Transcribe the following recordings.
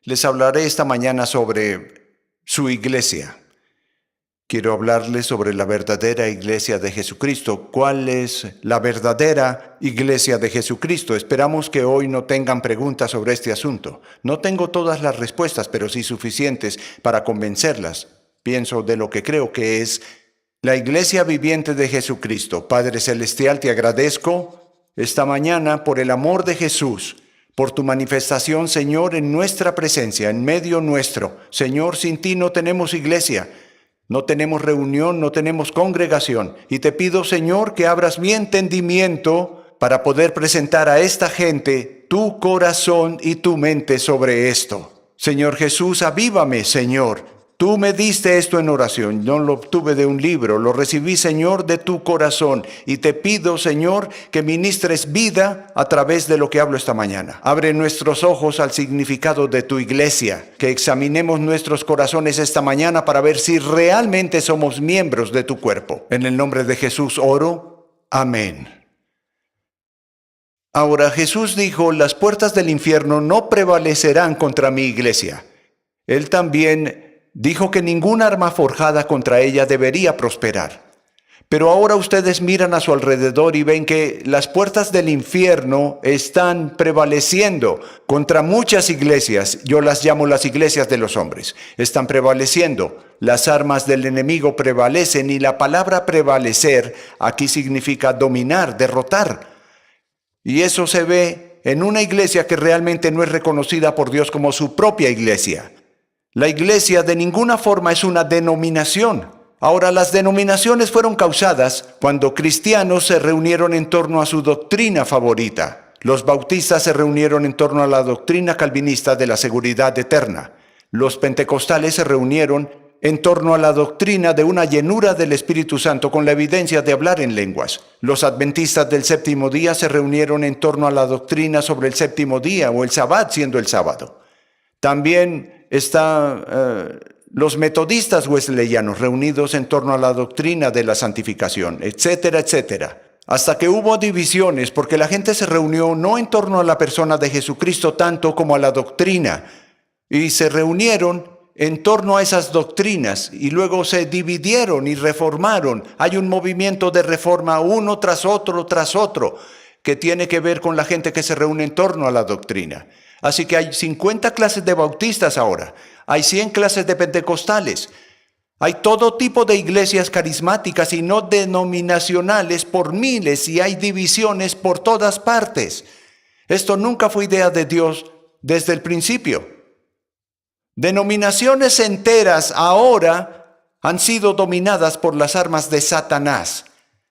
Les hablaré esta mañana sobre su iglesia. Quiero hablarles sobre la verdadera iglesia de Jesucristo. ¿Cuál es la verdadera iglesia de Jesucristo? Esperamos que hoy no tengan preguntas sobre este asunto. No tengo todas las respuestas, pero sí suficientes para convencerlas. Pienso de lo que creo que es la iglesia viviente de Jesucristo. Padre Celestial, te agradezco esta mañana por el amor de Jesús, por tu manifestación, Señor, en nuestra presencia, en medio nuestro. Señor, sin ti no tenemos iglesia. No tenemos reunión, no tenemos congregación. Y te pido, Señor, que abras mi entendimiento para poder presentar a esta gente tu corazón y tu mente sobre esto. Señor Jesús, avívame, Señor. Tú me diste esto en oración, no lo obtuve de un libro, lo recibí, Señor, de tu corazón. Y te pido, Señor, que ministres vida a través de lo que hablo esta mañana. Abre nuestros ojos al significado de tu iglesia, que examinemos nuestros corazones esta mañana para ver si realmente somos miembros de tu cuerpo. En el nombre de Jesús oro. Amén. Ahora Jesús dijo, las puertas del infierno no prevalecerán contra mi iglesia. Él también dijo que ninguna arma forjada contra ella debería prosperar. Pero ahora ustedes miran a su alrededor y ven que las puertas del infierno están prevaleciendo contra muchas iglesias. Yo las llamo las iglesias de los hombres. Están prevaleciendo. Las armas del enemigo prevalecen y la palabra prevalecer aquí significa dominar, derrotar. Y eso se ve en una iglesia que realmente no es reconocida por Dios como su propia iglesia. La iglesia de ninguna forma es una denominación. Ahora, las denominaciones fueron causadas cuando cristianos se reunieron en torno a su doctrina favorita. Los bautistas se reunieron en torno a la doctrina calvinista de la seguridad eterna. Los pentecostales se reunieron en torno a la doctrina de una llenura del Espíritu Santo con la evidencia de hablar en lenguas. Los adventistas del séptimo día se reunieron en torno a la doctrina sobre el séptimo día o el sabbat siendo el sábado. También están los metodistas wesleyanos reunidos en torno a la doctrina de la santificación, etcétera, etcétera. Hasta que hubo divisiones porque la gente se reunió no en torno a la persona de Jesucristo tanto como a la doctrina. Y se reunieron en torno a esas doctrinas y luego se dividieron y reformaron. Hay un movimiento de reforma uno tras otro, que tiene que ver con la gente que se reúne en torno a la doctrina. Así que hay 50 clases de bautistas ahora, hay 100 clases de pentecostales, hay todo tipo de iglesias carismáticas y no denominacionales por miles y hay divisiones por todas partes. Esto nunca fue idea de Dios desde el principio. Denominaciones enteras ahora han sido dominadas por las armas de Satanás.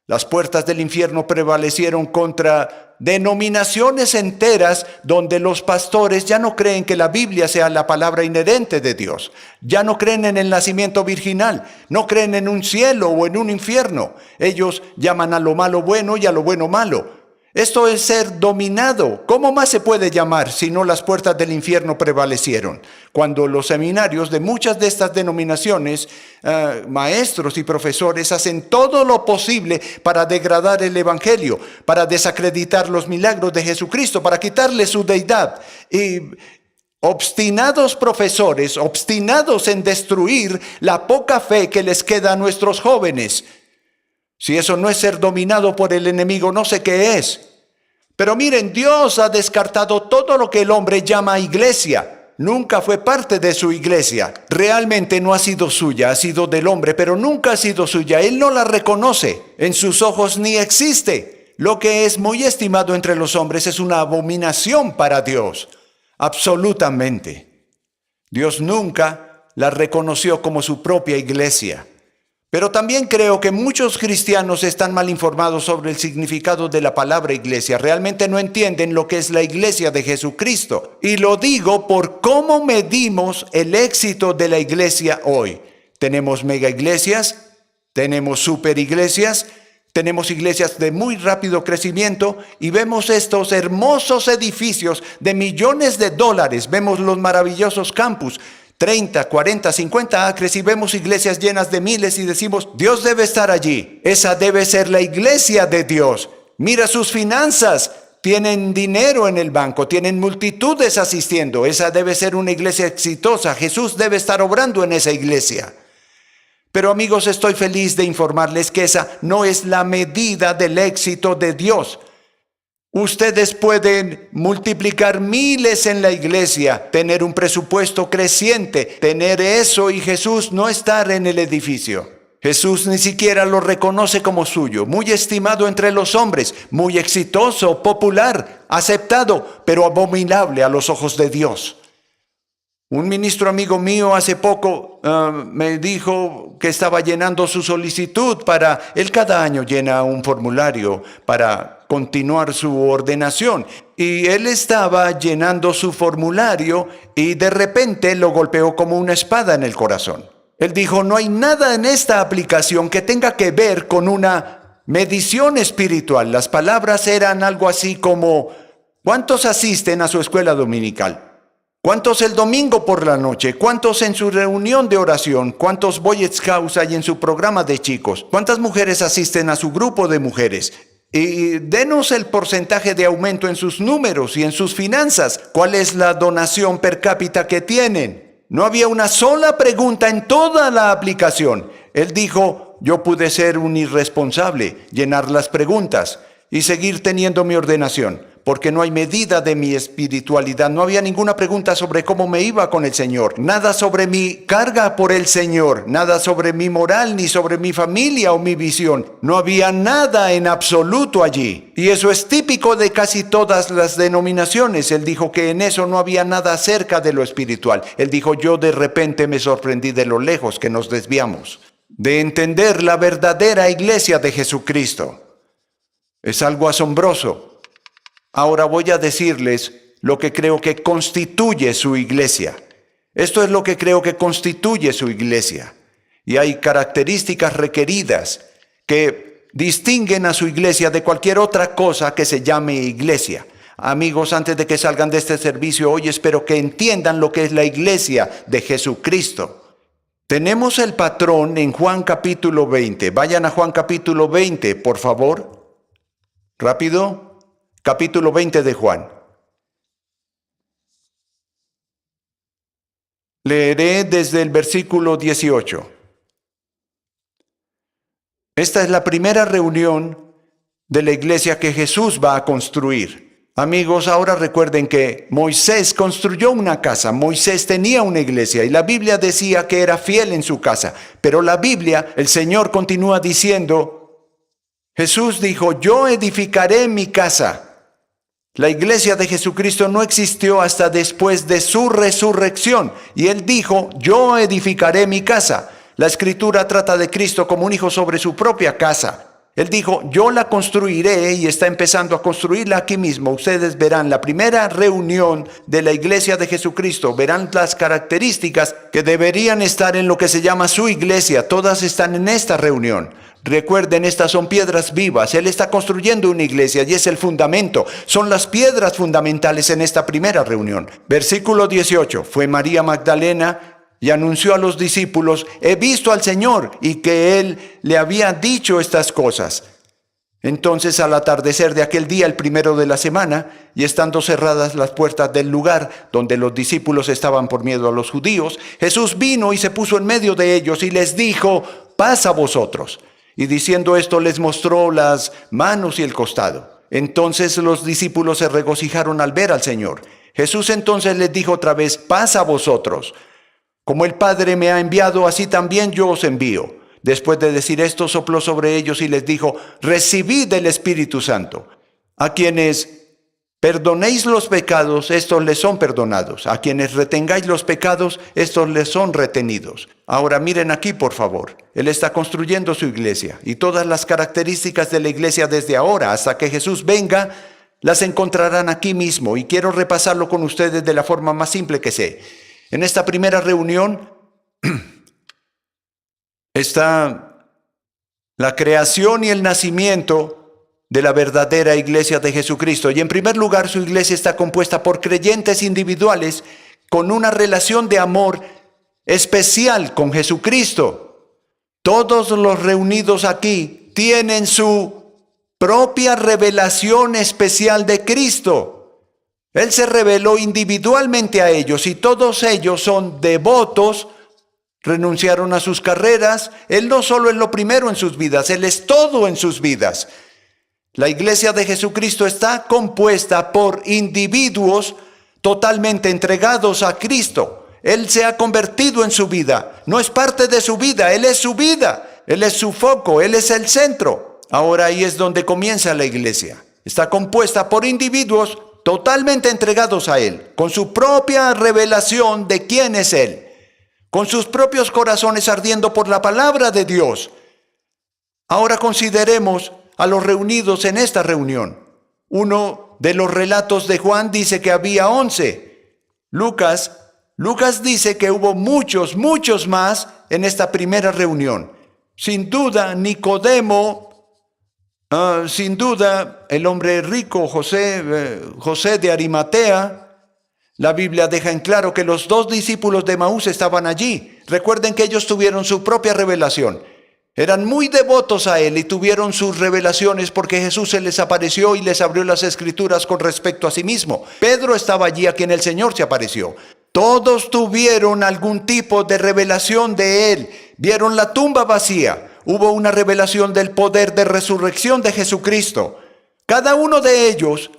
Las puertas del infierno prevalecieron contra denominaciones enteras donde los pastores ya no creen que la Biblia sea la palabra inherente de Dios. Ya no creen en el nacimiento virginal, no creen en un cielo o en un infierno. Ellos llaman a lo malo bueno y a lo bueno malo. Esto es ser dominado. ¿Cómo más se puede llamar si no las puertas del infierno prevalecieron? Cuando los seminarios de muchas de estas denominaciones, maestros y profesores hacen todo lo posible para degradar el evangelio, para desacreditar los milagros de Jesucristo, para quitarle su deidad. Y obstinados profesores, obstinados en destruir la poca fe que les queda a nuestros jóvenes. Si eso no es ser dominado por el enemigo, no sé qué es. Pero miren, Dios ha descartado todo lo que el hombre llama iglesia. Nunca fue parte de su iglesia. Realmente no ha sido suya, ha sido del hombre, pero nunca ha sido suya. Él no la reconoce. En sus ojos ni existe. Lo que es muy estimado entre los hombres es una abominación para Dios. Absolutamente. Dios nunca la reconoció como su propia iglesia. Pero también creo que muchos cristianos están mal informados sobre el significado de la palabra iglesia. Realmente no entienden lo que es la iglesia de Jesucristo. Y lo digo por cómo medimos el éxito de la iglesia hoy. Tenemos mega iglesias, tenemos super iglesias, tenemos iglesias de muy rápido crecimiento y vemos estos hermosos edificios de millones de dólares. Vemos los maravillosos campus. 30, 40, 50 acres y vemos iglesias llenas de miles y decimos, Dios debe estar allí. Esa debe ser la iglesia de Dios. Mira sus finanzas. tienen dinero en el banco, tienen multitudes asistiendo. Esa debe ser una iglesia exitosa. Jesús debe estar obrando en esa iglesia. Pero amigos, estoy feliz de informarles que esa no es la medida del éxito de Dios. Ustedes pueden multiplicar miles en la iglesia, tener un presupuesto creciente, tener eso y Jesús no estar en el edificio. Jesús ni siquiera lo reconoce como suyo, muy estimado entre los hombres, muy exitoso, popular, aceptado, pero abominable a los ojos de Dios. Un ministro amigo mío hace poco me dijo que estaba llenando su solicitud él cada año llena un formulario para continuar su ordenación. Y él estaba llenando su formulario y de repente lo golpeó como una espada en el corazón. Él dijo, no hay nada en esta aplicación que tenga que ver con una medición espiritual. Las palabras eran algo así como, ¿cuántos asisten a su escuela dominical? ¿Cuántos el domingo por la noche? ¿Cuántos en su reunión de oración? ¿Cuántos Boy Scouts hay en su programa de chicos? ¿Cuántas mujeres asisten a su grupo de mujeres? Y denos el porcentaje de aumento en sus números y en sus finanzas. ¿Cuál es la donación per cápita que tienen? No había una sola pregunta en toda la aplicación. Él dijo, yo pude ser un irresponsable, llenar las preguntas y seguir teniendo mi ordenación, porque no hay medida de mi espiritualidad. No había ninguna pregunta sobre cómo me iba con el Señor, nada sobre mi carga por el Señor, nada sobre mi moral, ni sobre mi familia o mi visión. No había nada en absoluto allí. Y eso es típico de casi todas las denominaciones. Él dijo que en eso no había nada acerca de lo espiritual. Él dijo, yo de repente me sorprendí de lo lejos que nos desviamos de entender la verdadera iglesia de Jesucristo. Es algo asombroso. Ahora voy a decirles lo que creo que constituye su iglesia. Esto es lo que creo que constituye su iglesia. Y hay características requeridas que distinguen a su iglesia de cualquier otra cosa que se llame iglesia. Amigos, antes de que salgan de este servicio hoy, espero que entiendan lo que es la iglesia de Jesucristo. Tenemos el patrón en Juan capítulo 20. Vayan a Juan capítulo 20, por favor. Rápido. Capítulo 20 de Juan. Leeré desde el versículo 18. Esta es la primera reunión de la iglesia que Jesús va a construir. Amigos, ahora recuerden que Moisés construyó una casa, Moisés tenía una iglesia y la Biblia decía que era fiel en su casa. Pero la Biblia, el Señor continúa diciendo, Jesús dijo, yo edificaré mi casa. La iglesia de Jesucristo no existió hasta después de su resurrección. Y Él dijo, yo edificaré mi casa. La Escritura trata de Cristo como un hijo sobre su propia casa. Él dijo, yo la construiré y está empezando a construirla aquí mismo. Ustedes verán la primera reunión de la iglesia de Jesucristo. Verán las características que deberían estar en lo que se llama su iglesia. Todas están en esta reunión. Recuerden, estas son piedras vivas. Él está construyendo una iglesia y es el fundamento. Son las piedras fundamentales en esta primera reunión. Versículo 18. Fue María Magdalena y anunció a los discípulos, he visto al Señor, y que Él le había dicho estas cosas. Entonces, al atardecer de aquel día, el primero de la semana, y estando cerradas las puertas del lugar donde los discípulos estaban por miedo a los judíos, Jesús vino y se puso en medio de ellos y les dijo, paz a vosotros. Y diciendo esto, les mostró las manos y el costado. Entonces los discípulos se regocijaron al ver al Señor. Jesús entonces les dijo otra vez, paz a vosotros. Como el Padre me ha enviado, así también yo os envío. Después de decir esto, sopló sobre ellos y les dijo, recibid el Espíritu Santo. A quienes perdonéis los pecados, estos les son perdonados. A quienes retengáis los pecados, estos les son retenidos. Ahora miren aquí, por favor. Él está construyendo su iglesia. Y todas las características de la iglesia desde ahora hasta que Jesús venga, las encontrarán aquí mismo. Y quiero repasarlo con ustedes de la forma más simple que sé. En esta primera reunión está la creación y el nacimiento de la verdadera iglesia de Jesucristo. Y en primer lugar, su iglesia está compuesta por creyentes individuales con una relación de amor especial con Jesucristo. Todos los reunidos aquí tienen su propia revelación especial de Cristo. Él se reveló individualmente a ellos y todos ellos son devotos, renunciaron a sus carreras. Él no solo es lo primero en sus vidas, Él es todo en sus vidas. La iglesia de Jesucristo está compuesta por individuos totalmente entregados a Cristo. Él se ha convertido en su vida. No es parte de su vida, Él es su vida. Él es su foco, Él es el centro. Ahora ahí es donde comienza la iglesia. Está compuesta por individuos totalmente entregados a Él, con su propia revelación de quién es Él, con sus propios corazones ardiendo por la palabra de Dios. Ahora consideremos a los reunidos en esta reunión. Uno de los relatos de Juan dice que había 11. Lucas dice que hubo muchos más en esta primera reunión. Sin duda, Nicodemo, sin duda, el hombre rico, José de Arimatea. La Biblia deja en claro que los 2 discípulos de Emaús estaban allí. Recuerden que ellos tuvieron su propia revelación. Eran muy devotos a Él y tuvieron sus revelaciones porque Jesús se les apareció y les abrió las Escrituras con respecto a sí mismo. Pedro estaba allí a quien el Señor se apareció. Todos tuvieron algún tipo de revelación de Él. Vieron la tumba vacía. Hubo una revelación del poder de resurrección de Jesucristo. Cada uno de ellos,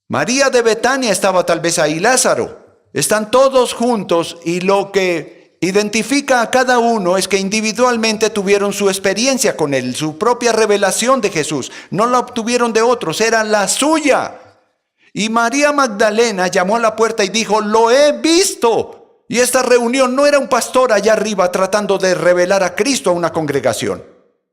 María de Betania estaba tal vez ahí, Lázaro. Están todos juntos y lo que identifica a cada uno es que individualmente tuvieron su experiencia con Él, su propia revelación de Jesús. No la obtuvieron de otros, era la suya. Y María Magdalena llamó a la puerta y dijo, lo he visto. Y esta reunión no era un pastor allá arriba tratando de revelar a Cristo a una congregación.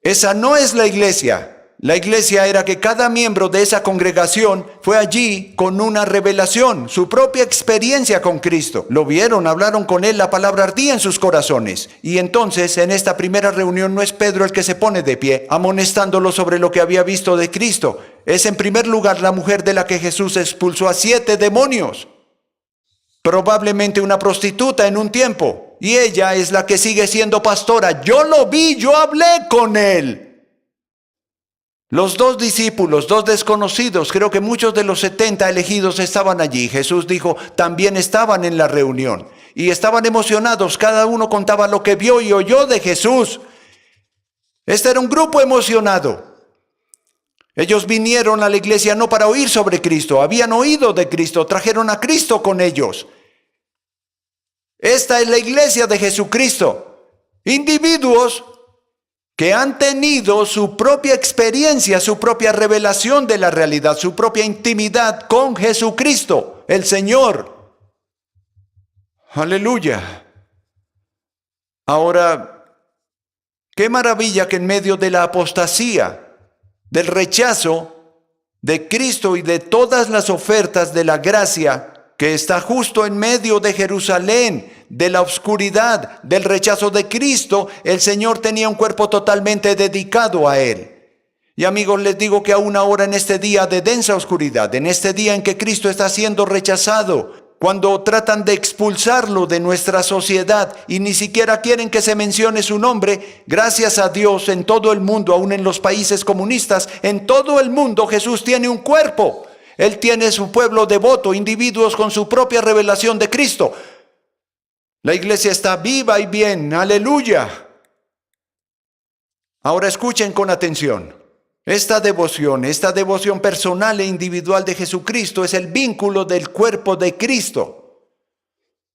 Esa no es la iglesia. La iglesia era que cada miembro de esa congregación fue allí con una revelación, su propia experiencia con Cristo. Lo vieron, hablaron con Él, la palabra ardía en sus corazones. Y entonces en esta primera reunión no es Pedro el que se pone de pie, amonestándolo sobre lo que había visto de Cristo. Es en primer lugar la mujer de la que Jesús expulsó a 7 demonios. Probablemente una prostituta en un tiempo. Y ella es la que sigue siendo pastora. Yo lo vi, yo hablé con Él. Los 2 discípulos, 2 desconocidos, creo que muchos de los 70 elegidos estaban allí. Jesús dijo, también estaban en la reunión. Y estaban emocionados, cada uno contaba lo que vio y oyó de Jesús. Este era un grupo emocionado. Ellos vinieron a la iglesia no para oír sobre Cristo, habían oído de Cristo, trajeron a Cristo con ellos. Esta es la iglesia de Jesucristo. Individuos que han tenido su propia experiencia, su propia revelación de la realidad, su propia intimidad con Jesucristo, el Señor. Aleluya. Ahora, qué maravilla que en medio de la apostasía, del rechazo de Cristo y de todas las ofertas de la gracia que está justo en medio de Jerusalén, de la oscuridad, del rechazo de Cristo, el Señor tenía un cuerpo totalmente dedicado a Él. Y amigos, les digo que aún ahora en este día de densa oscuridad, en este día en que Cristo está siendo rechazado, cuando tratan de expulsarlo de nuestra sociedad y ni siquiera quieren que se mencione su nombre, gracias a Dios en todo el mundo, aún en los países comunistas, en todo el mundo Jesús tiene un cuerpo. Él tiene su pueblo devoto, individuos con su propia revelación de Cristo. La iglesia está viva y bien, aleluya. Ahora escuchen con atención. Esta devoción personal e individual de Jesucristo es el vínculo del cuerpo de Cristo.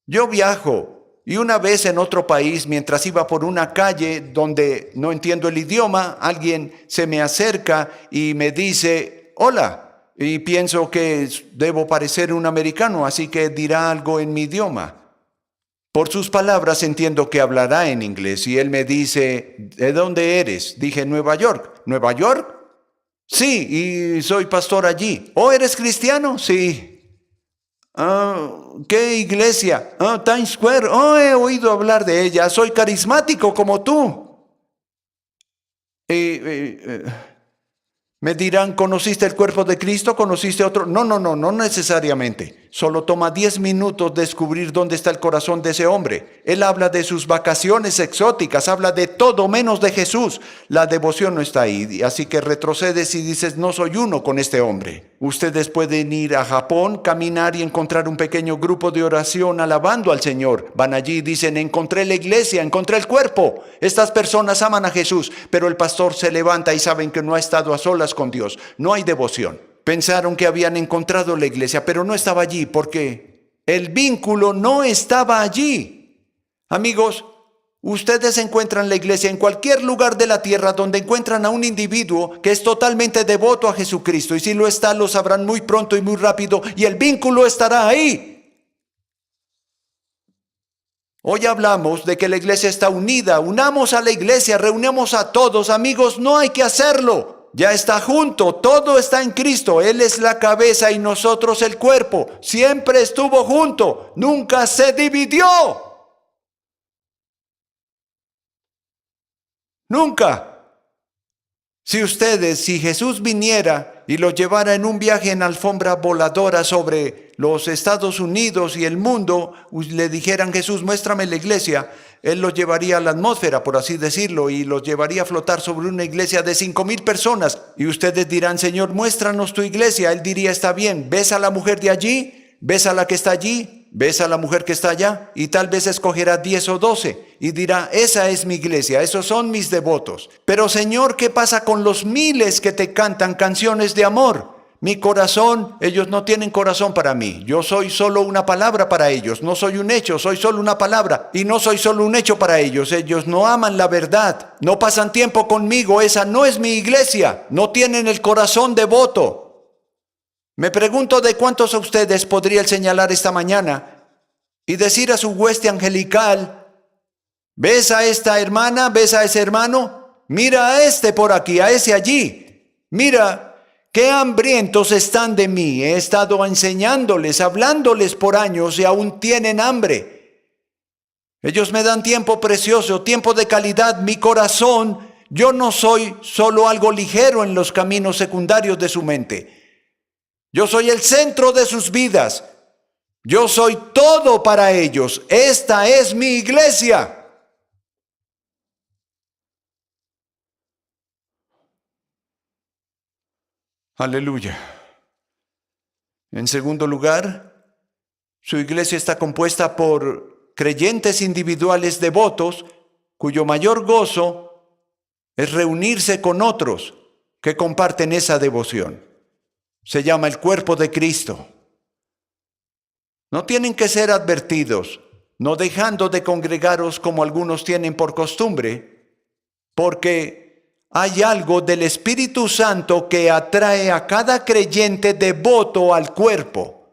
Yo viajo y una vez en otro país, mientras iba por una calle donde no entiendo el idioma, alguien se me acerca y me dice, hola. Y pienso que debo parecer un americano, así que dirá algo en mi idioma. Por sus palabras entiendo que hablará en inglés y él me dice, ¿de dónde eres? Dije, Nueva York. ¿Nueva York? Sí, y soy pastor allí. ¿Oh, eres cristiano? Sí. ¿Qué iglesia? Times Square. Oh, he oído hablar de ella. Soy carismático como tú. Me dirán, ¿conociste el cuerpo de Cristo? ¿Conociste otro? No necesariamente. Solo toma 10 minutos descubrir dónde está el corazón de ese hombre. Él habla de sus vacaciones exóticas, habla de todo menos de Jesús. La devoción no está ahí, así que retrocedes y dices, no soy uno con este hombre. Ustedes pueden ir a Japón, caminar y encontrar un pequeño grupo de oración alabando al Señor. Van allí y dicen, encontré la iglesia, encontré el cuerpo. Estas personas aman a Jesús, pero el pastor se levanta y saben que no ha estado a solas con Dios. No hay devoción. Pensaron que habían encontrado la iglesia, pero no estaba allí porque el vínculo no estaba allí. Amigos, ustedes encuentran la iglesia en cualquier lugar de la tierra donde encuentran a un individuo que es totalmente devoto a Jesucristo. Y si lo está, lo sabrán muy pronto y muy rápido, y el vínculo estará ahí. Hoy hablamos de que la iglesia está unida. Unamos a la iglesia, reunamos a todos. Amigos, no hay que hacerlo. Ya está junto, todo está en Cristo. Él es la cabeza y nosotros el cuerpo. Siempre estuvo junto, nunca se dividió. Nunca. Si Jesús viniera y lo llevara en un viaje en alfombra voladora sobre los Estados Unidos y el mundo, le dijeran, Jesús, muéstrame la iglesia, Él los llevaría a la atmósfera, por así decirlo, y los llevaría a flotar sobre una iglesia de 5,000 personas. Y ustedes dirán, Señor, muéstranos tu iglesia. Él diría, está bien, ¿ves a la mujer de allí? ¿Ves a la que está allí? ¿Ves a la mujer que está allá? Y tal vez escogerá 10 o 12 y dirá, esa es mi iglesia, esos son mis devotos. Pero Señor, ¿qué pasa con los miles que te cantan canciones de amor? Mi corazón, ellos no tienen corazón para mí. Yo soy solo una palabra para ellos. No soy un hecho, soy solo una palabra. Y no soy solo un hecho para ellos. Ellos no aman la verdad. No pasan tiempo conmigo. Esa no es mi iglesia. No tienen el corazón devoto. Me pregunto de cuántos a ustedes podría él señalar esta mañana y decir a su hueste angelical, ¿ves a esta hermana? ¿Ves a ese hermano? Mira a este por aquí, a ese allí. Mira. ¡Qué hambrientos están de mí! He estado enseñándoles, hablándoles por años y aún tienen hambre. Ellos me dan tiempo precioso, tiempo de calidad, mi corazón. Yo no soy solo algo ligero en los caminos secundarios de su mente. Yo soy el centro de sus vidas. Yo soy todo para ellos. Esta es mi iglesia. Aleluya. En segundo lugar, su iglesia está compuesta por creyentes individuales devotos cuyo mayor gozo es reunirse con otros que comparten esa devoción. Se llama el cuerpo de Cristo. No tienen que ser advertidos, no dejando de congregaros como algunos tienen por costumbre, porque hay algo del Espíritu Santo que atrae a cada creyente devoto al cuerpo.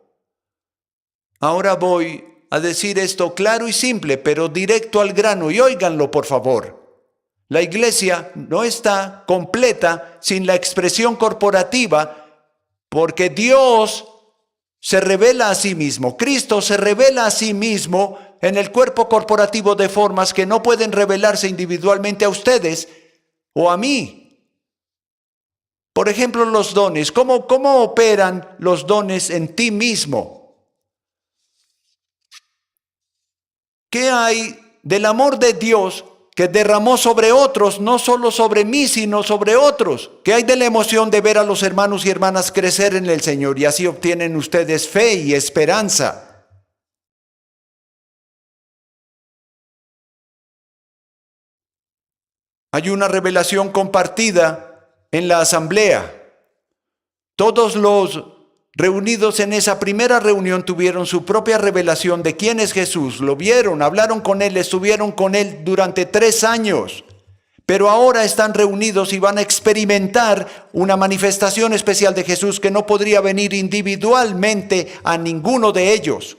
Ahora voy a decir esto claro y simple, pero directo al grano, y óiganlo por favor. La iglesia no está completa sin la expresión corporativa, porque Dios se revela a sí mismo. Cristo se revela a sí mismo en el cuerpo corporativo de formas que no pueden revelarse individualmente a ustedes o a mí. Por ejemplo, los dones. ¿Cómo operan los dones en ti mismo? ¿Qué hay del amor de Dios que derramó sobre otros, no solo sobre mí, sino sobre otros? ¿Qué hay de la emoción de ver a los hermanos y hermanas crecer en el Señor? Y así obtienen ustedes fe y esperanza. Hay una revelación compartida en la asamblea. Todos los reunidos en esa primera reunión tuvieron su propia revelación de quién es Jesús. Lo vieron, hablaron con Él, estuvieron con Él durante 3 años. Pero ahora están reunidos y van a experimentar una manifestación especial de Jesús que no podría venir individualmente a ninguno de ellos.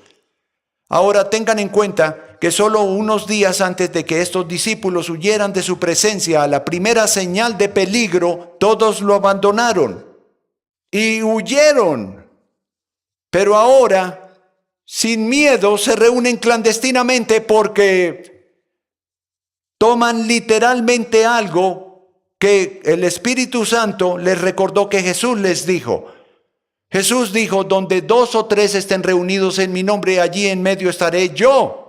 Ahora tengan en cuenta que solo unos días antes de que estos discípulos huyeran de su presencia, a la primera señal de peligro, todos lo abandonaron y huyeron. Pero ahora, sin miedo, se reúnen clandestinamente porque toman literalmente algo que el Espíritu Santo les recordó que Jesús les dijo. Jesús dijo, donde 2 o 3 estén reunidos en mi nombre, allí en medio estaré yo.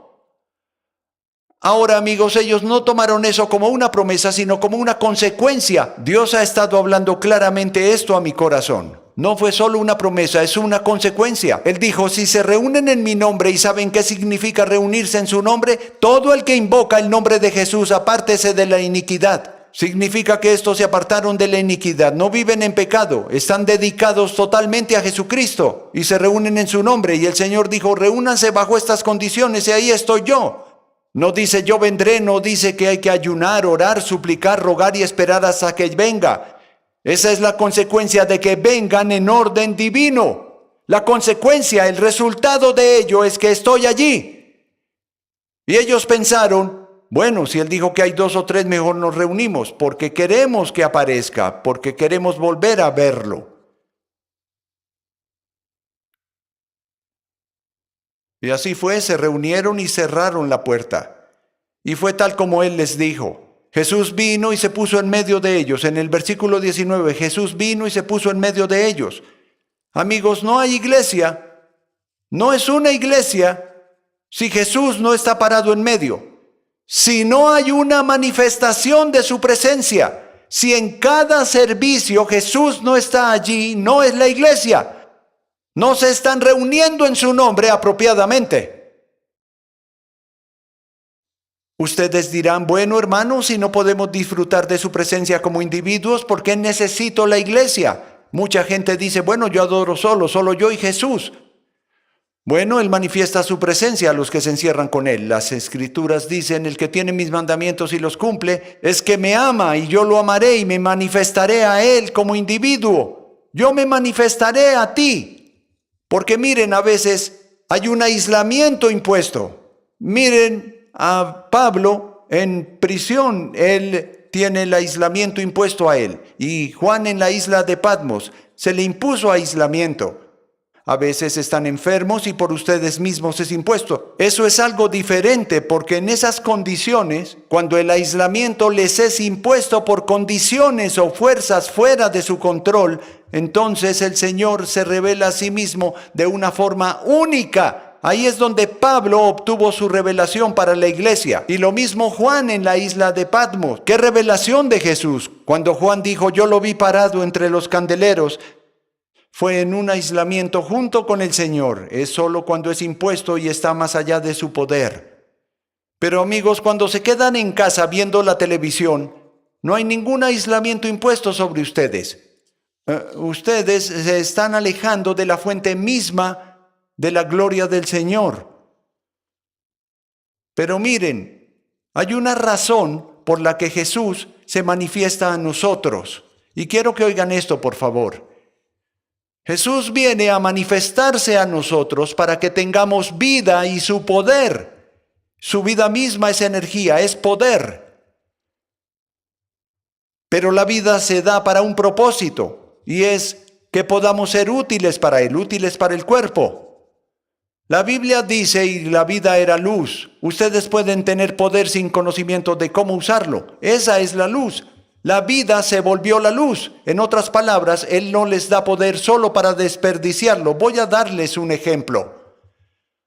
Ahora, amigos, ellos no tomaron eso como una promesa, sino como una consecuencia. Dios ha estado hablando claramente esto a mi corazón. No fue solo una promesa, es una consecuencia. Él dijo, si se reúnen en mi nombre y saben qué significa reunirse en su nombre, todo el que invoca el nombre de Jesús, apártese de la iniquidad. Significa que estos se apartaron de la iniquidad, no viven en pecado, están dedicados totalmente a Jesucristo y se reúnen en su nombre. Y el Señor dijo, reúnanse bajo estas condiciones y ahí estoy yo. No dice yo vendré, no dice que hay que ayunar, orar, suplicar, rogar y esperar hasta que venga. Esa es la consecuencia de que vengan en orden divino. La consecuencia, el resultado de ello es que estoy allí. Y ellos pensaron, bueno, si Él dijo que hay 2 o 3, mejor nos reunimos, porque queremos que aparezca, porque queremos volver a verlo. Y así fue, se reunieron y cerraron la puerta. Y fue tal como Él les dijo. Jesús vino y se puso en medio de ellos. En el versículo 19, Jesús vino y se puso en medio de ellos. Amigos, no hay iglesia. No es una iglesia si Jesús no está parado en medio. Si no hay una manifestación de su presencia. Si en cada servicio Jesús no está allí, no es la iglesia. No se están reuniendo en su nombre apropiadamente. Ustedes dirán, bueno, hermanos, si no podemos disfrutar de su presencia como individuos, ¿por qué necesito la iglesia? Mucha gente dice, bueno, yo adoro solo yo y Jesús. Bueno, Él manifiesta su presencia a los que se encierran con Él. Las Escrituras dicen, el que tiene mis mandamientos y los cumple, es que me ama y yo lo amaré y me manifestaré a Él como individuo. Yo me manifestaré a ti. Porque miren, a veces hay un aislamiento impuesto. Miren a Pablo en prisión, él tiene el aislamiento impuesto a él. Y Juan en la isla de Patmos, se le impuso aislamiento. A veces están enfermos y por ustedes mismos es impuesto. Eso es algo diferente porque en esas condiciones, cuando el aislamiento les es impuesto por condiciones o fuerzas fuera de su control, entonces el Señor se revela a sí mismo de una forma única. Ahí es donde Pablo obtuvo su revelación para la iglesia. Y lo mismo Juan en la isla de Patmos. ¿Qué revelación de Jesús? Cuando Juan dijo, yo lo vi parado entre los candeleros, fue en un aislamiento junto con el Señor. Es solo cuando es impuesto y está más allá de su poder. Pero amigos, cuando se quedan en casa viendo la televisión, no hay ningún aislamiento impuesto sobre ustedes. Ustedes se están alejando de la fuente misma de la gloria del Señor. Pero miren, hay una razón por la que Jesús se manifiesta a nosotros. Y quiero que oigan esto, por favor. Jesús viene a manifestarse a nosotros para que tengamos vida y su poder. Su vida misma es energía, es poder. Pero la vida se da para un propósito, y es que podamos ser útiles para Él, útiles para el cuerpo. La Biblia dice, y la vida era luz. Ustedes pueden tener poder sin conocimiento de cómo usarlo. Esa es la luz. La vida se volvió la luz. En otras palabras, Él no les da poder solo para desperdiciarlo. Voy a darles un ejemplo.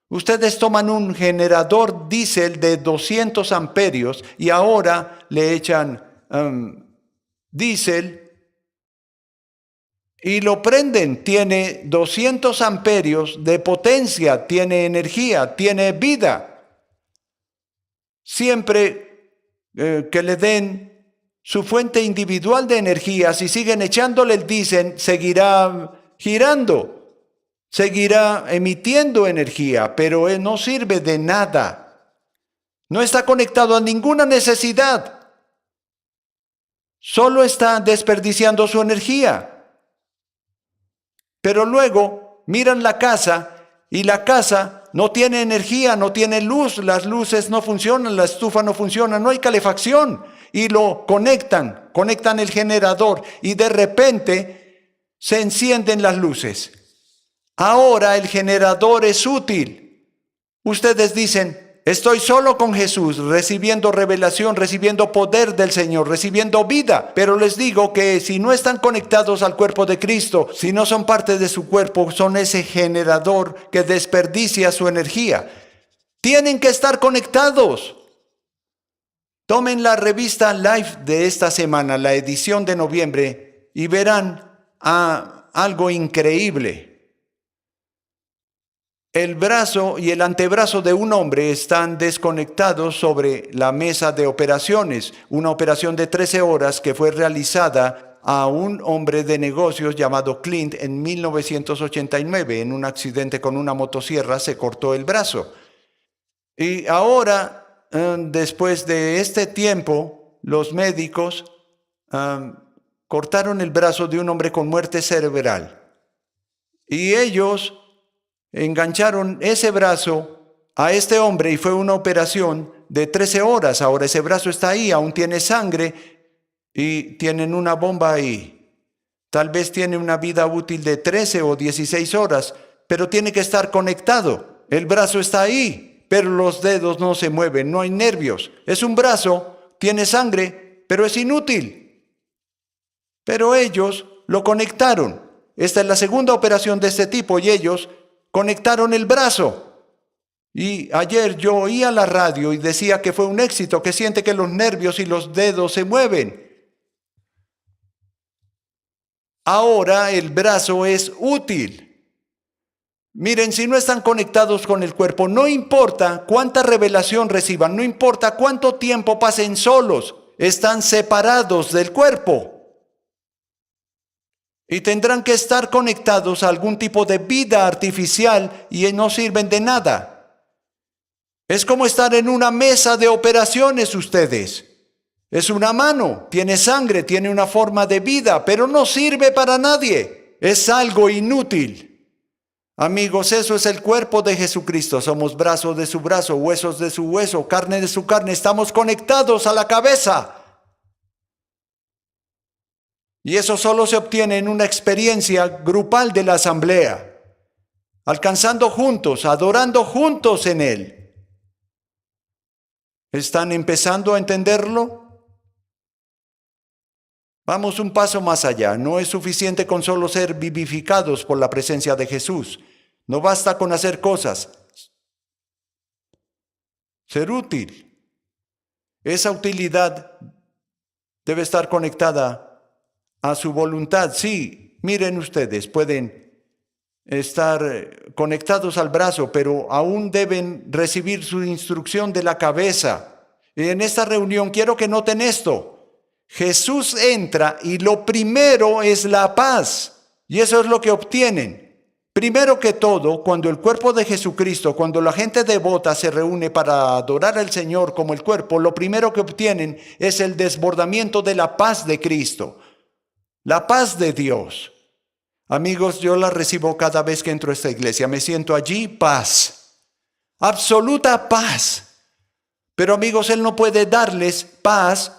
Ustedes toman un generador diésel de 200 amperios y ahora le echan diésel y lo prenden. Tiene 200 amperios de potencia, tiene energía, tiene vida. Siempre que le den su fuente individual de energía, si siguen echándole el diésel, seguirá girando, seguirá emitiendo energía, pero no sirve de nada. No está conectado a ninguna necesidad. Solo está desperdiciando su energía. Pero luego miran la casa y la casa no tiene energía, no tiene luz, las luces no funcionan, la estufa no funciona, no hay calefacción. Y lo conectan el generador y de repente se encienden las luces. Ahora el generador es útil. Ustedes dicen, estoy solo con Jesús, recibiendo revelación, recibiendo poder del Señor, recibiendo vida. Pero les digo que si no están conectados al cuerpo de Cristo, si no son parte de su cuerpo, son ese generador que desperdicia su energía. Tienen que estar conectados. Tomen la revista Life de esta semana, la edición de noviembre, y verán algo increíble. El brazo y el antebrazo de un hombre están desconectados sobre la mesa de operaciones, una operación de 13 horas que fue realizada a un hombre de negocios llamado Clint en 1989. En un accidente con una motosierra se cortó el brazo. Y ahora, después de este tiempo, los médicos cortaron el brazo de un hombre con muerte cerebral. Y ellos engancharon ese brazo a este hombre y fue una operación de 13 horas. Ahora ese brazo está ahí, aún tiene sangre y tienen una bomba ahí. Tal vez tiene una vida útil de 13 o 16 horas, pero tiene que estar conectado. El brazo está ahí, pero los dedos no se mueven, no hay nervios. Es un brazo, tiene sangre, pero es inútil. Pero ellos lo conectaron. Esta es la segunda operación de este tipo y ellos conectaron el brazo. Y ayer yo oía la radio y decía que fue un éxito, que siente que los nervios y los dedos se mueven. Ahora el brazo es útil. Miren, si no están conectados con el cuerpo, no importa cuánta revelación reciban, no importa cuánto tiempo pasen solos, están separados del cuerpo. Y tendrán que estar conectados a algún tipo de vida artificial y no sirven de nada. Es como estar en una mesa de operaciones ustedes. Es una mano, tiene sangre, tiene una forma de vida, pero no sirve para nadie. Es algo inútil. Amigos, eso es el cuerpo de Jesucristo. Somos brazos de su brazo, huesos de su hueso, carne de su carne. Estamos conectados a la cabeza. Y eso solo se obtiene en una experiencia grupal de la asamblea, alcanzando juntos, adorando juntos en Él. ¿Están empezando a entenderlo? Vamos un paso más allá. No es suficiente con solo ser vivificados por la presencia de Jesús. No basta con hacer cosas. Ser útil. Esa utilidad debe estar conectada a su voluntad. Sí, miren ustedes, pueden estar conectados al brazo, pero aún deben recibir su instrucción de la cabeza. Y en esta reunión quiero que noten esto. Jesús entra y lo primero es la paz. Y eso es lo que obtienen. Primero que todo, cuando el cuerpo de Jesucristo, cuando la gente devota se reúne para adorar al Señor como el cuerpo, lo primero que obtienen es el desbordamiento de la paz de Cristo. La paz de Dios. Amigos, yo la recibo cada vez que entro a esta iglesia. Me siento allí, paz. Absoluta paz. Pero amigos, Él no puede darles paz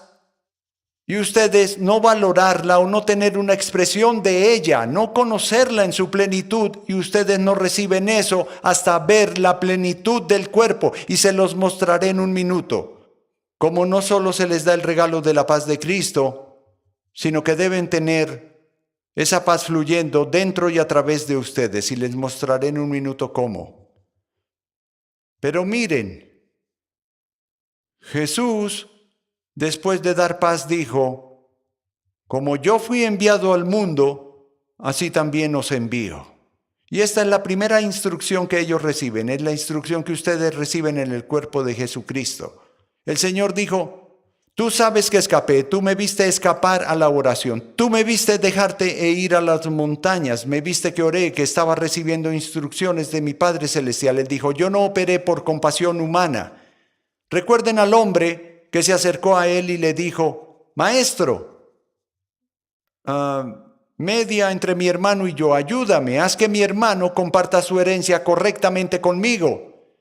y ustedes no valorarla o no tener una expresión de ella, no conocerla en su plenitud, y ustedes no reciben eso hasta ver la plenitud del cuerpo, y se los mostraré en un minuto. Como no solo se les da el regalo de la paz de Cristo, sino que deben tener esa paz fluyendo dentro y a través de ustedes, y les mostraré en un minuto cómo. Pero miren, Jesús, después de dar paz, dijo: como yo fui enviado al mundo, así también os envío. Y esta es la primera instrucción que ellos reciben, es la instrucción que ustedes reciben en el cuerpo de Jesucristo. El Señor dijo: tú sabes que escapé, tú me viste escapar a la oración, tú me viste dejarte e ir a las montañas, me viste que oré, que estaba recibiendo instrucciones de mi Padre Celestial. Él dijo: yo no operé por compasión humana. Recuerden al hombre que se acercó a él y le dijo: maestro, media entre mi hermano y yo, ayúdame, haz que mi hermano comparta su herencia correctamente conmigo.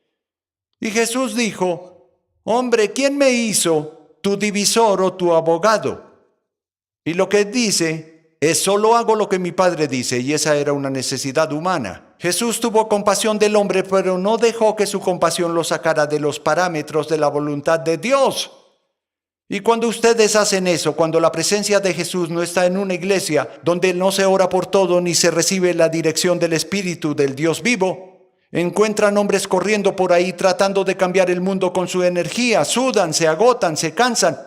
Y Jesús dijo: hombre, ¿quién me hizo tu divisor o tu abogado? Y lo que dice Solo hago lo que mi Padre dice, y esa era una necesidad humana. Jesús tuvo compasión del hombre, pero no dejó que su compasión lo sacara de los parámetros de la voluntad de Dios. Y cuando ustedes hacen eso, cuando la presencia de Jesús no está en una iglesia donde no se ora por todo ni se recibe la dirección del Espíritu del Dios vivo, encuentran hombres corriendo por ahí tratando de cambiar el mundo con su energía, sudan, se agotan, se cansan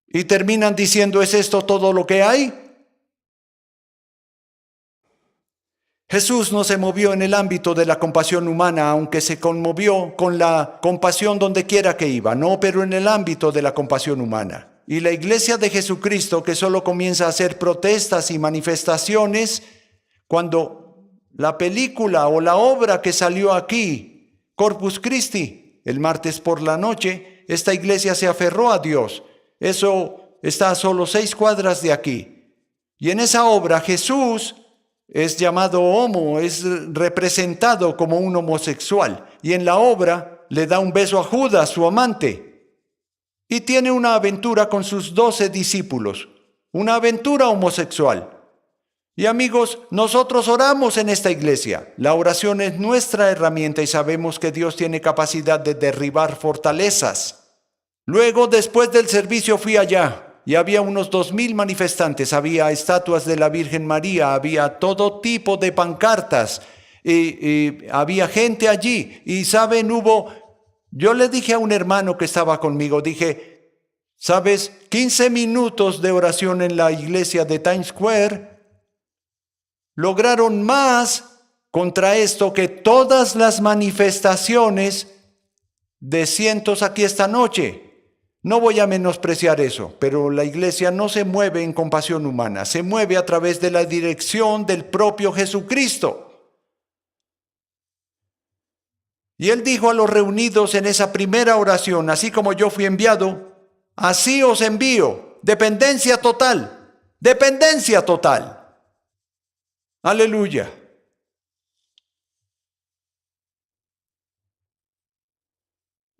y terminan diciendo, ¿es esto todo lo que hay? Jesús no se movió en el ámbito de la compasión humana, aunque se conmovió con la compasión donde quiera que iba, no, pero en el ámbito de la compasión humana. Y la iglesia de Jesucristo, que solo comienza a hacer protestas y manifestaciones, cuando la película o la obra que salió aquí, Corpus Christi, el martes por la noche, esta iglesia se aferró a Dios. Eso está a solo 6 cuadras de aquí. Y en esa obra Jesús es llamado homo, es representado como un homosexual. Y en la obra le da un beso a Judas, su amante. Y tiene una aventura con sus 12 discípulos. Una aventura homosexual. Y amigos, nosotros oramos en esta iglesia. La oración es nuestra herramienta y sabemos que Dios tiene capacidad de derribar fortalezas. Luego, después del servicio, fui allá. Y había unos 2,000 manifestantes, había estatuas de la Virgen María, había todo tipo de pancartas, y había gente allí. Y saben, yo le dije a un hermano que estaba conmigo, dije, ¿sabes? 15 minutos de oración en la iglesia de Times Square lograron más contra esto que todas las manifestaciones de cientos aquí esta noche. No voy a menospreciar eso, pero la iglesia no se mueve en compasión humana, se mueve a través de la dirección del propio Jesucristo. Y él dijo a los reunidos en esa primera oración, así como yo fui enviado, así os envío, dependencia total, dependencia total. Aleluya.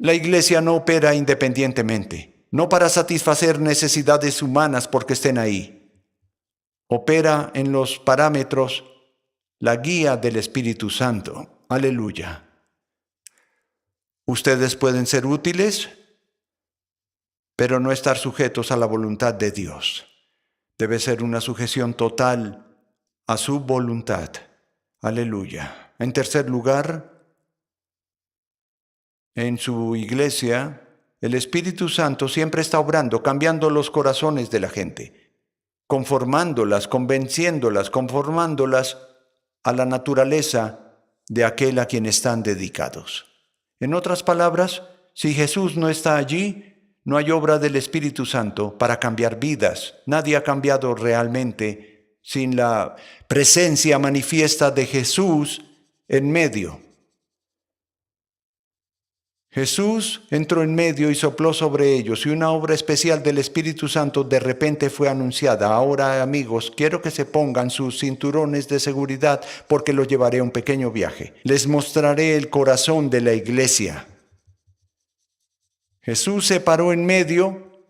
La iglesia no opera independientemente, no para satisfacer necesidades humanas porque estén ahí. Opera en los parámetros, la guía del Espíritu Santo. Aleluya. Ustedes pueden ser útiles, pero no estar sujetos a la voluntad de Dios. Debe ser una sujeción total a su voluntad. Aleluya. En tercer lugar, en su iglesia, el Espíritu Santo siempre está obrando, cambiando los corazones de la gente, conformándolas, convenciéndolas, conformándolas a la naturaleza de aquel a quien están dedicados. En otras palabras, si Jesús no está allí, no hay obra del Espíritu Santo para cambiar vidas. Nadie ha cambiado realmente sin la presencia manifiesta de Jesús en medio. Jesús entró en medio y sopló sobre ellos, y una obra especial del Espíritu Santo de repente fue anunciada. Ahora, amigos, quiero que se pongan sus cinturones de seguridad porque los llevaré a un pequeño viaje. Les mostraré el corazón de la iglesia. Jesús se paró en medio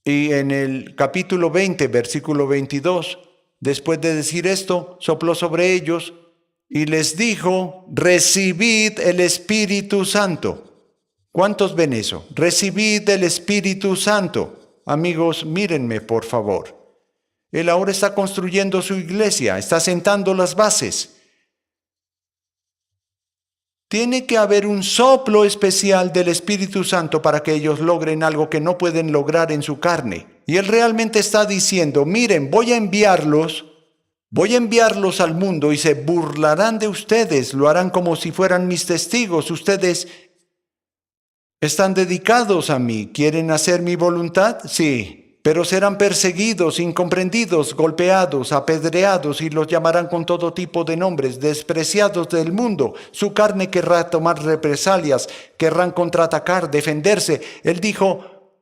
y en el capítulo 20, versículo 22, después de decir esto, sopló sobre ellos y les dijo, recibid el Espíritu Santo. ¿Cuántos ven eso? Recibid el Espíritu Santo. Amigos, mírenme por favor. Él ahora está construyendo su iglesia, está sentando las bases. Tiene que haber un soplo especial del Espíritu Santo para que ellos logren algo que no pueden lograr en su carne. Y Él realmente está diciendo, miren, voy a enviarlos al mundo y se burlarán de ustedes, lo harán como si fueran mis testigos. Ustedes están dedicados a mí, ¿quieren hacer mi voluntad? Sí, pero serán perseguidos, incomprendidos, golpeados, apedreados y los llamarán con todo tipo de nombres, despreciados del mundo. Su carne querrá tomar represalias, querrán contraatacar, defenderse. Él dijo,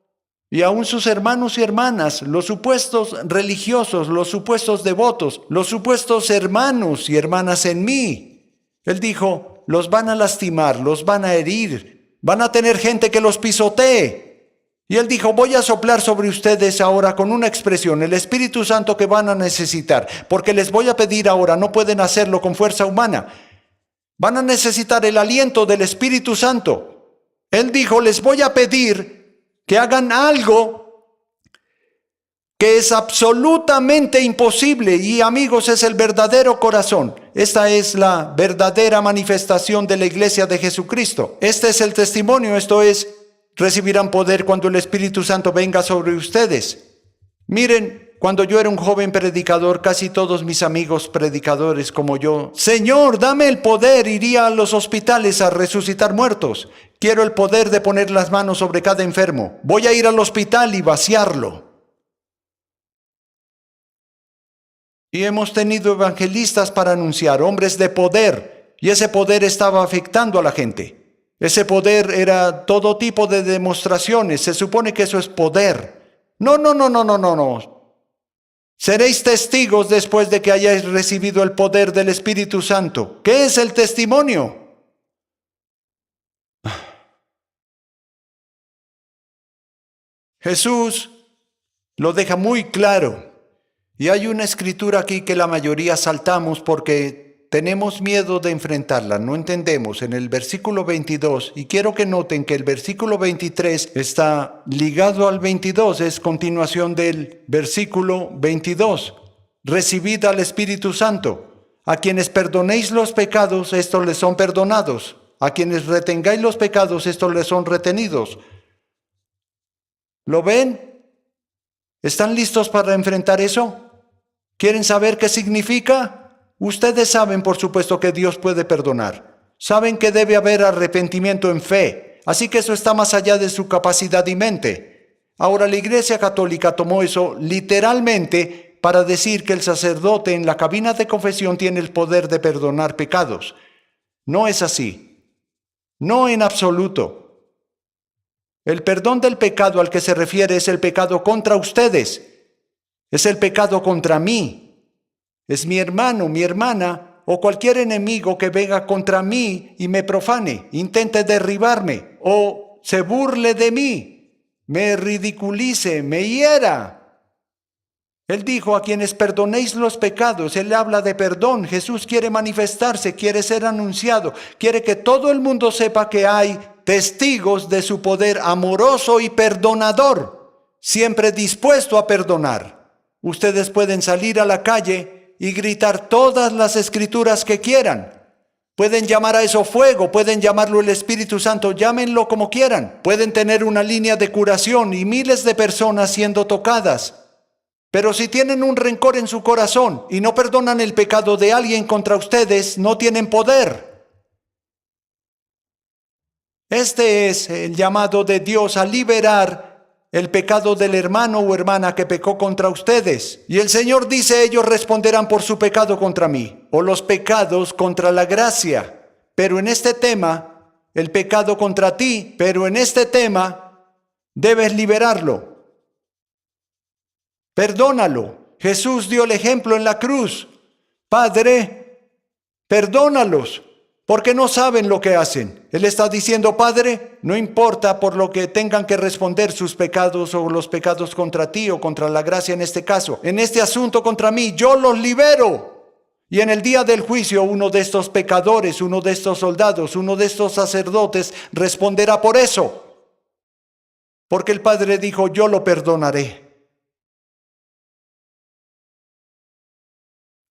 y aún sus hermanos y hermanas, los supuestos religiosos, los supuestos devotos, los supuestos hermanos y hermanas en mí. Él dijo, los van a lastimar, los van a herir, van a tener gente que los pisotee. Y él dijo, voy a soplar sobre ustedes ahora con una expresión, el Espíritu Santo que van a necesitar, porque les voy a pedir ahora, no pueden hacerlo con fuerza humana. Van a necesitar el aliento del Espíritu Santo. Él dijo, les voy a pedir que hagan algo que es absolutamente imposible. Y amigos, es el verdadero corazón. Esta es la verdadera manifestación de la iglesia de Jesucristo. Este es el testimonio, esto es, recibirán poder cuando el Espíritu Santo venga sobre ustedes. Miren, cuando yo era un joven predicador, casi todos mis amigos predicadores como yo, Señor, dame el poder, iría a los hospitales a resucitar muertos. Quiero el poder de poner las manos sobre cada enfermo. Voy a ir al hospital y vaciarlo. Y hemos tenido evangelistas para anunciar, hombres de poder, y ese poder estaba afectando a la gente. Ese poder era todo tipo de demostraciones, se supone que eso es poder. No. Seréis testigos después de que hayáis recibido el poder del Espíritu Santo. ¿Qué es el testimonio? Jesús lo deja muy claro. Y hay una escritura aquí que la mayoría saltamos porque tenemos miedo de enfrentarla, no entendemos. En el versículo 22, y quiero que noten que el versículo 23 está ligado al 22, es continuación del versículo 22. Recibid al Espíritu Santo. A quienes perdonéis los pecados, estos les son perdonados. A quienes retengáis los pecados, estos les son retenidos. ¿Lo ven? ¿Están listos para enfrentar eso? ¿Quieren saber qué significa? Ustedes saben, por supuesto, que Dios puede perdonar. Saben que debe haber arrepentimiento en fe. Así que eso está más allá de su capacidad y mente. Ahora, la Iglesia Católica tomó eso literalmente para decir que el sacerdote en la cabina de confesión tiene el poder de perdonar pecados. No es así. No en absoluto. El perdón del pecado al que se refiere es el pecado contra ustedes. Es el pecado contra mí. Es mi hermano, mi hermana o cualquier enemigo que venga contra mí y me profane, intente derribarme o se burle de mí, me ridiculice, me hiera. Él dijo, a quienes perdonéis los pecados, Él habla de perdón. Jesús quiere manifestarse, quiere ser anunciado, quiere que todo el mundo sepa que hay testigos de su poder amoroso y perdonador, siempre dispuesto a perdonar. Ustedes pueden salir a la calle y gritar todas las escrituras que quieran. Pueden llamar a eso fuego, pueden llamarlo el Espíritu Santo, llámenlo como quieran. Pueden tener una línea de curación y miles de personas siendo tocadas. Pero si tienen un rencor en su corazón y no perdonan el pecado de alguien contra ustedes, no tienen poder. Este es el llamado de Dios a liberar el pecado del hermano o hermana que pecó contra ustedes. Y el Señor dice, ellos responderán por su pecado contra mí, o los pecados contra la gracia. Pero en este tema, el pecado contra ti, pero en este tema, debes liberarlo. Perdónalo. Jesús dio el ejemplo en la cruz. Padre, perdónalos, porque no saben lo que hacen. Él está diciendo, Padre, no importa por lo que tengan que responder sus pecados o los pecados contra ti o contra la gracia en este caso. En este asunto contra mí, yo los libero. Y en el día del juicio, uno de estos pecadores, uno de estos soldados, uno de estos sacerdotes responderá por eso. Porque el Padre dijo, yo lo perdonaré.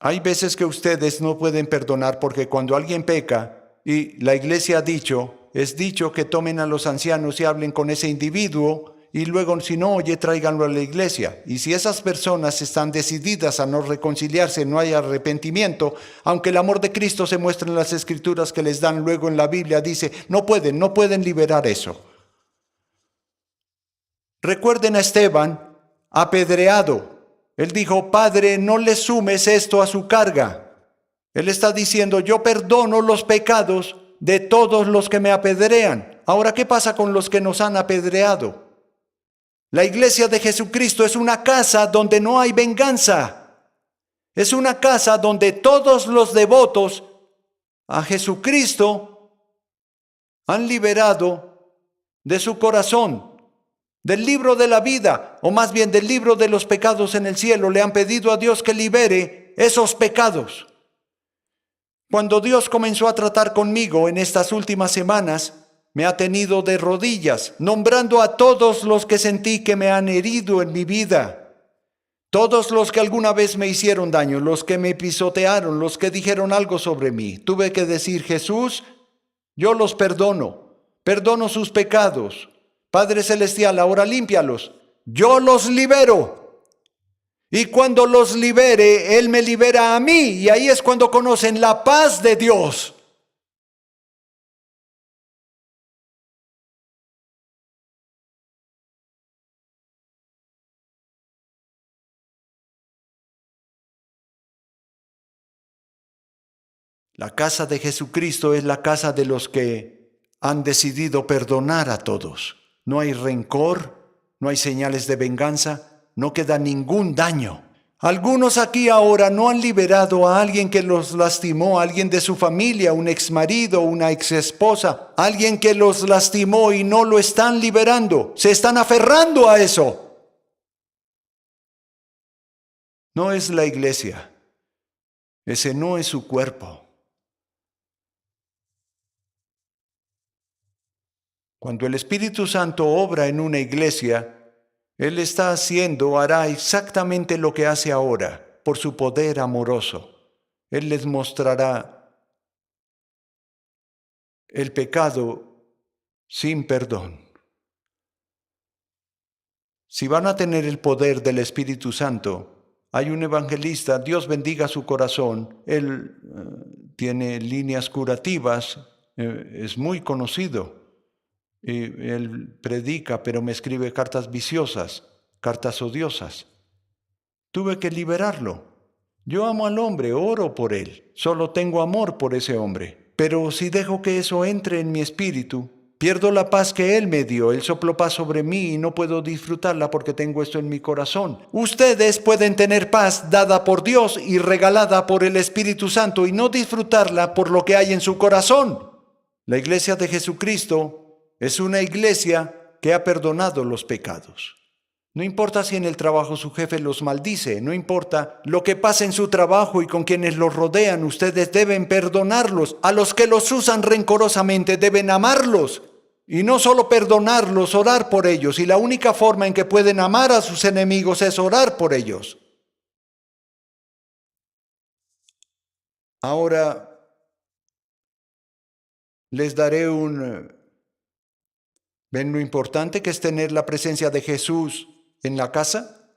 Hay veces que ustedes no pueden perdonar porque cuando alguien peca, y la iglesia ha dicho, es dicho que tomen a los ancianos y hablen con ese individuo, y luego si no oye, tráiganlo a la iglesia. Y si esas personas están decididas a no reconciliarse, no hay arrepentimiento, aunque el amor de Cristo se muestra en las escrituras que les dan luego en la Biblia, dice, no pueden liberar eso. Recuerden a Esteban, apedreado. Él dijo, Padre, no le sumes esto a su carga. Él está diciendo, yo perdono los pecados de todos los que me apedrean. Ahora, ¿qué pasa con los que nos han apedreado? La iglesia de Jesucristo es una casa donde no hay venganza. Es una casa donde todos los devotos a Jesucristo han liberado de su corazón del libro de la vida, o más bien del libro de los pecados en el cielo. Le han pedido a Dios que libere esos pecados. Cuando Dios comenzó a tratar conmigo en estas últimas semanas, me ha tenido de rodillas, nombrando a todos los que sentí que me han herido en mi vida. Todos los que alguna vez me hicieron daño, los que me pisotearon, los que dijeron algo sobre mí. Tuve que decir: Jesús, yo los perdono, perdono sus pecados. Padre Celestial, ahora límpialos. Yo los libero. Y cuando los libere, Él me libera a mí. Y ahí es cuando conocen la paz de Dios. La casa de Jesucristo es la casa de los que han decidido perdonar a todos. No hay rencor, no hay señales de venganza, no queda ningún daño. Algunos aquí ahora no han liberado a alguien que los lastimó, a alguien de su familia, un exmarido, una exesposa, alguien que los lastimó y no lo están liberando. Se están aferrando a eso. No es la iglesia. Ese no es su cuerpo. Cuando el Espíritu Santo obra en una iglesia, Él está haciendo, hará exactamente lo que hace ahora, por su poder amoroso. Él les mostrará el pecado sin perdón. Si van a tener el poder del Espíritu Santo, hay un evangelista, Dios bendiga su corazón, él tiene líneas curativas, es muy conocido. Él predica, pero me escribe cartas viciosas, cartas odiosas. Tuve que liberarlo. Yo amo al hombre, oro por él, solo tengo amor por ese hombre. Pero si dejo que eso entre en mi espíritu, pierdo la paz que Él me dio. Él sopló paz sobre mí y no puedo disfrutarla porque tengo esto en mi corazón. Ustedes pueden tener paz dada por Dios y regalada por el Espíritu Santo y no disfrutarla por lo que hay en su corazón. La iglesia de Jesucristo es una iglesia que ha perdonado los pecados. No importa si en el trabajo su jefe los maldice, no importa lo que pase en su trabajo y con quienes los rodean, ustedes deben perdonarlos. A los que los usan rencorosamente deben amarlos. Y no solo perdonarlos, orar por ellos. Y la única forma en que pueden amar a sus enemigos es orar por ellos. Ahora les daré ¿ven lo importante que es tener la presencia de Jesús en la casa?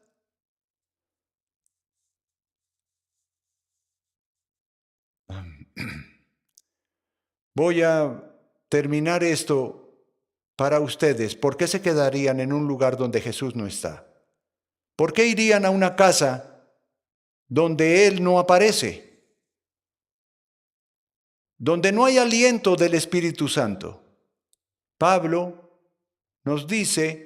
Voy a terminar esto para ustedes. ¿Por qué se quedarían en un lugar donde Jesús no está? ¿Por qué irían a una casa donde Él no aparece? Donde no hay aliento del Espíritu Santo. Pablo nos dice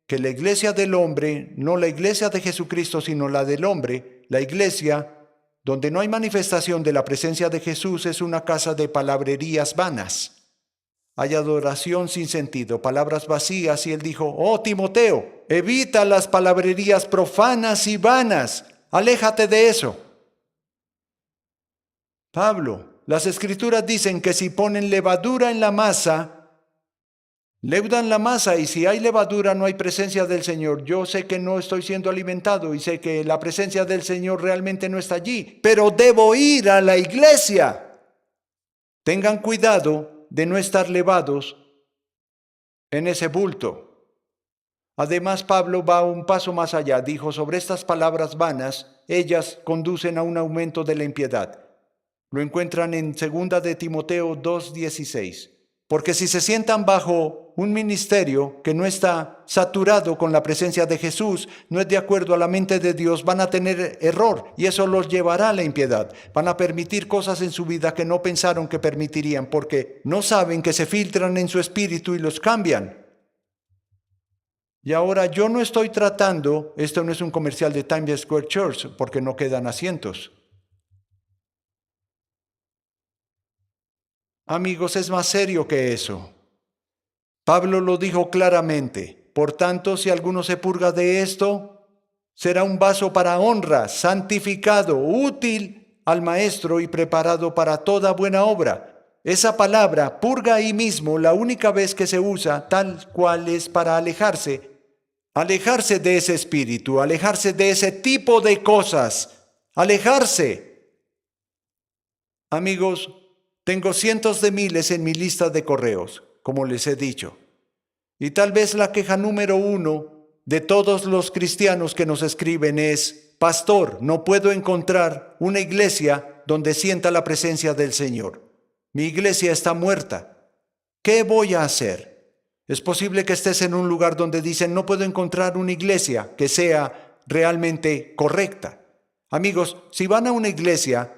que la iglesia del hombre, no la iglesia de Jesucristo, sino la del hombre, la iglesia donde no hay manifestación de la presencia de Jesús, es una casa de palabrerías vanas. Hay adoración sin sentido, palabras vacías, y él dijo: oh Timoteo, evita las palabrerías profanas y vanas, aléjate de eso. Pablo, las escrituras dicen que si ponen levadura en la masa, leudan la masa, y si hay levadura no hay presencia del Señor. Yo sé que no estoy siendo alimentado y sé que la presencia del Señor realmente no está allí, pero debo ir a la iglesia. Tengan cuidado de no estar levados en ese bulto. Además, Pablo va un paso más allá. Dijo: sobre estas palabras vanas, ellas conducen a un aumento de la impiedad. Lo encuentran en 2 de Timoteo 2:16. Porque si se sientan bajo un ministerio que no está saturado con la presencia de Jesús, no es de acuerdo a la mente de Dios, van a tener error y eso los llevará a la impiedad. Van a permitir cosas en su vida que no pensaron que permitirían porque no saben que se filtran en su espíritu y los cambian. Y ahora yo no estoy tratando, esto no es un comercial de Times Square Church porque no quedan asientos. Amigos, es más serio que eso. Pablo lo dijo claramente. Por tanto, si alguno se purga de esto, será un vaso para honra, santificado, útil al maestro y preparado para toda buena obra. Esa palabra, purga ahí mismo, la única vez que se usa tal cual es para alejarse de ese espíritu, alejarse de ese tipo de cosas, alejarse. Amigos, tengo cientos de miles en mi lista de correos, como les he dicho. Y tal vez la queja número 1 de todos los cristianos que nos escriben es: pastor, no puedo encontrar una iglesia donde sienta la presencia del Señor. Mi iglesia está muerta. ¿Qué voy a hacer? Es posible que estés en un lugar donde dicen: no puedo encontrar una iglesia que sea realmente correcta. Amigos, si van a una iglesia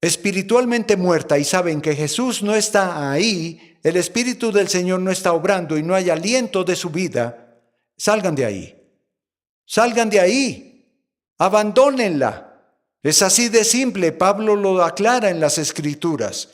espiritualmente muerta y saben que Jesús no está ahí, el Espíritu del Señor no está obrando y no hay aliento de su vida, salgan de ahí. Salgan de ahí. Abandónenla. Es así de simple. Pablo lo aclara en las Escrituras.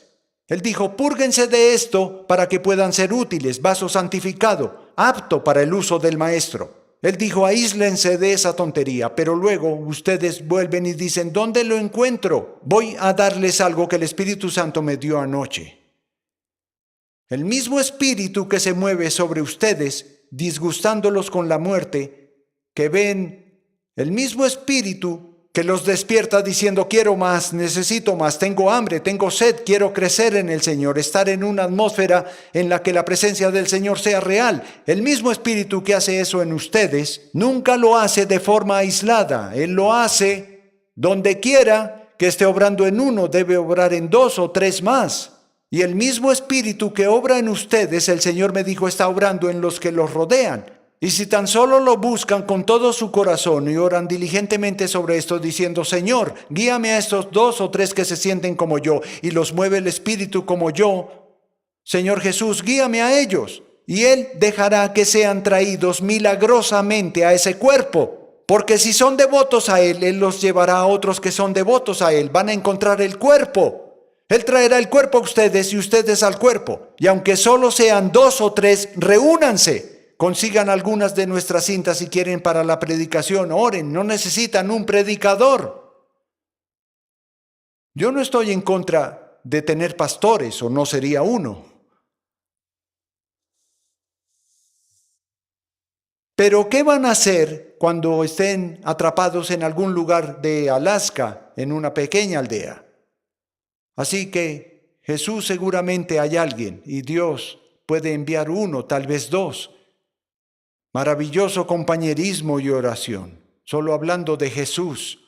Él dijo: púrguense de esto para que puedan ser útiles, vaso santificado, apto para el uso del maestro. Él dijo: aíslense de esa tontería, pero luego ustedes vuelven y dicen: ¿dónde lo encuentro? Voy a darles algo que el Espíritu Santo me dio anoche. El mismo Espíritu que se mueve sobre ustedes, disgustándolos con la muerte, que ven, el mismo Espíritu que los despierta diciendo: quiero más, necesito más, tengo hambre, tengo sed, quiero crecer en el Señor, estar en una atmósfera en la que la presencia del Señor sea real. El mismo Espíritu que hace eso en ustedes, nunca lo hace de forma aislada. Él lo hace donde quiera que esté obrando en uno, debe obrar en 2 o 3 más. Y el mismo Espíritu que obra en ustedes, el Señor me dijo, está obrando en los que los rodean. Y si tan solo lo buscan con todo su corazón y oran diligentemente sobre esto, diciendo: Señor, guíame a estos 2 o 3 que se sienten como yo, y los mueve el Espíritu como yo. Señor Jesús, guíame a ellos, y Él dejará que sean traídos milagrosamente a ese cuerpo. Porque si son devotos a Él, Él los llevará a otros que son devotos a Él. Van a encontrar el cuerpo. Él traerá el cuerpo a ustedes y ustedes al cuerpo. Y aunque solo sean 2 o 3, reúnanse. Consigan algunas de nuestras cintas si quieren para la predicación. Oren, no necesitan un predicador. Yo no estoy en contra de tener pastores, o no sería uno. Pero ¿qué van a hacer cuando estén atrapados en algún lugar de Alaska, en una pequeña aldea? Así que Jesús seguramente hay alguien, y Dios puede enviar 1, tal vez 2. Maravilloso compañerismo y oración, solo hablando de Jesús.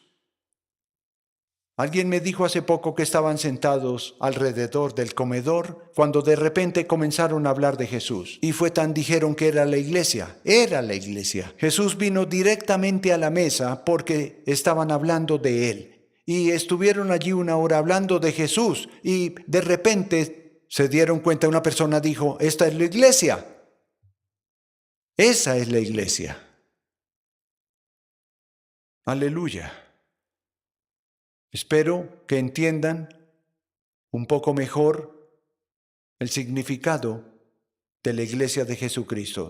Alguien me dijo hace poco que estaban sentados alrededor del comedor cuando de repente comenzaron a hablar de Jesús. Y fue tan dijeron que era la iglesia. Era la iglesia. Jesús vino directamente a la mesa porque estaban hablando de Él. Y estuvieron allí 1 hora hablando de Jesús. Y de repente se dieron cuenta, una persona dijo: esta es la iglesia. Esa es la iglesia. Aleluya. Espero que entiendan un poco mejor el significado de la iglesia de Jesucristo.